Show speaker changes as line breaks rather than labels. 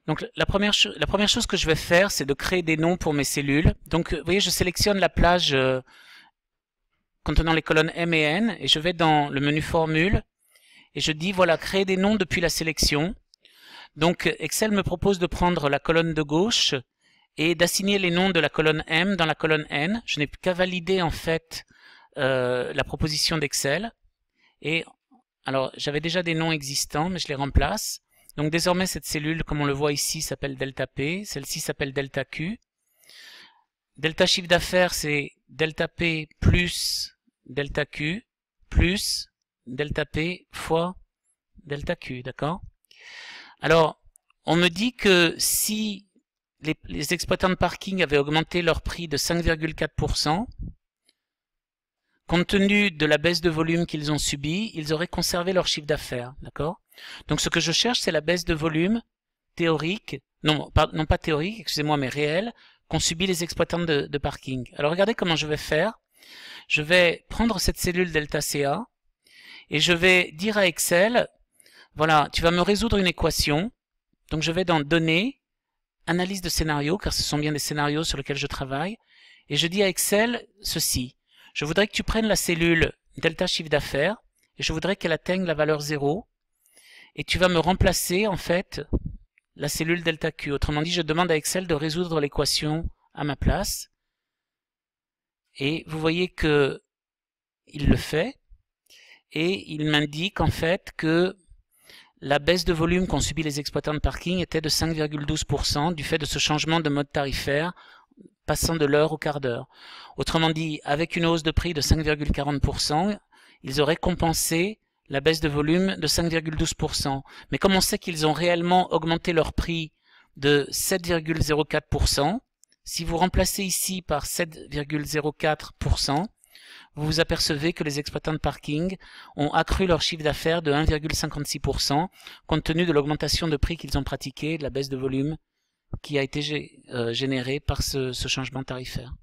Donc la première chose que je vais faire, c'est de créer des noms pour mes cellules. Donc vous voyez, je sélectionne la plage contenant les colonnes M et N, et je vais dans le menu Formule, et je dis voilà, créer des noms depuis la sélection. Donc Excel me propose de prendre la colonne de gauche et d'assigner les noms de la colonne M dans la colonne N. Je n'ai qu'à valider en fait la proposition d'Excel. Et alors j'avais déjà des noms existants, mais je les remplace. Donc désormais cette cellule, comme on le voit ici, s'appelle delta P, celle-ci s'appelle delta Q. Delta chiffre d'affaires, c'est delta P plus delta Q plus delta P fois delta Q, d'accord? Alors, on me dit que si les exploitants de parking avaient augmenté leur prix de 5,4%, compte tenu de la baisse de volume qu'ils ont subie, ils auraient conservé leur chiffre d'affaires, d'accord? Donc ce que je cherche, c'est la baisse de volume théorique, non pas théorique, excusez-moi, mais réelle, qu'ont subi les exploitants de parking. Alors regardez comment je vais faire. Je vais prendre cette cellule delta CA et je vais dire à Excel, voilà, tu vas me résoudre une équation. Donc je vais dans Données, Analyse de scénarios, car ce sont bien des scénarios sur lesquels je travaille, et je dis à Excel ceci. Je voudrais que tu prennes la cellule delta chiffre d'affaires, et je voudrais qu'elle atteigne la valeur 0, et tu vas me remplacer en fait la cellule delta Q. Autrement dit, je demande à Excel de résoudre l'équation à ma place, et vous voyez que il le fait, et il m'indique en fait que la baisse de volume qu'ont subi les exploitants de parking était de 5,12% du fait de ce changement de mode tarifaire passant de l'heure au quart d'heure. Autrement dit, avec une hausse de prix de 5,40%, ils auraient compensé la baisse de volume de 5,12%. Mais comme on sait qu'ils ont réellement augmenté leur prix de 7,04%, si vous remplacez ici par 7,04%, vous vous apercevez que les exploitants de parking ont accru leur chiffre d'affaires de 1,56% compte tenu de l'augmentation de prix qu'ils ont pratiquée et de la baisse de volume qui a été générée par ce changement tarifaire.